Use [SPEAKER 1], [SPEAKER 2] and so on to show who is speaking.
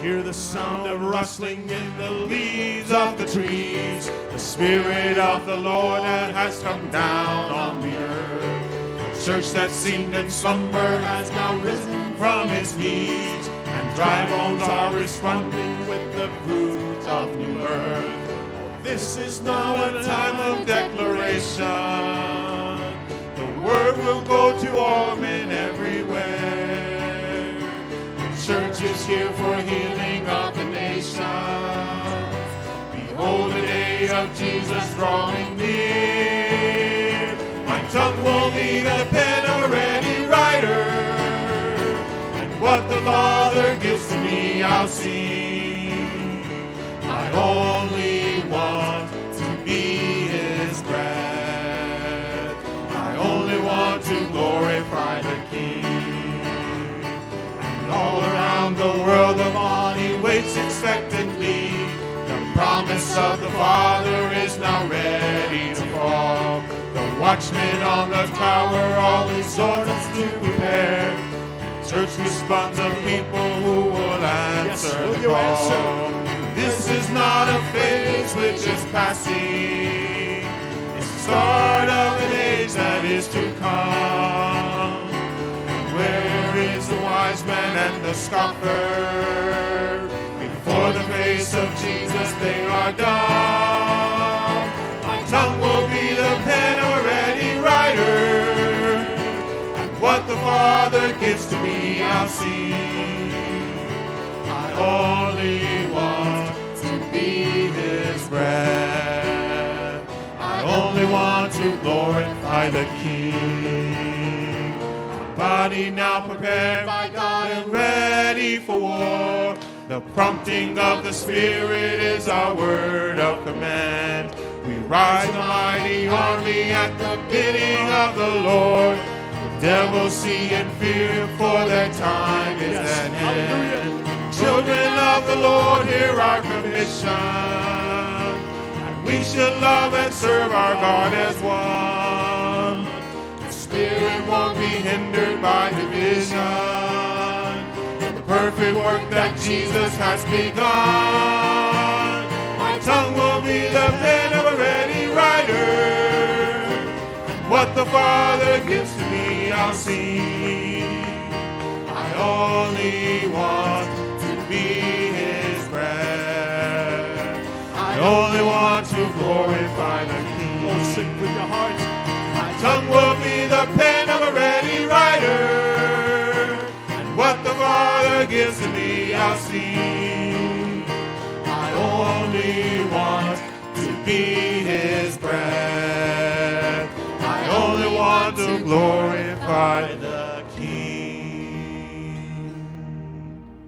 [SPEAKER 1] hear the sound of rustling in the leaves of the trees. The Spirit of the Lord has come down on the earth. The church that seemed in slumber has now risen from its knees, and dry bones are responding with the fruit of new birth. This is now a time of declaration. The word will go to all men everywhere. The church is here for healing of the nations. Behold, the day of Jesus drawing near. My tongue will be the pen of a ready writer, and what the Father gives to me I'll sing. I only want to be His breath. I only want to glorify the King. And all around the world the body waits expectantly. The promise of the Father is now ready to fall. The watchmen on the tower always orders to prepare. Church responds of people who will answer the call. This is not a phase which is passing. It's the start of an age that is to come. Where is the wise man and the scoffer? Before the face of Jesus they are dumb. My tongue will be the pen of a ready writer, and what the Father gives to me I'll sing. I only want to be His breath. I only want to glorify the King. My body now prepared by God and ready for war. The prompting of the Spirit is our word of command. We rise a mighty army at the bidding of the Lord. The devil see and fear, for their time is at hand. Children of the Lord, hear our commission, and we should love and serve our God as one. The Spirit won't be hindered by division. The perfect work that Jesus has begun. My tongue will be the pen of a ready writer, and what the Father gives to me I'll sing. I only want be His breath. I only want to glorify the King. Oh, sing with your heart. My tongue will be the pen of a ready writer, and what the Father gives to me I'll sing. I only want to be His breath. I only want to glorify the King.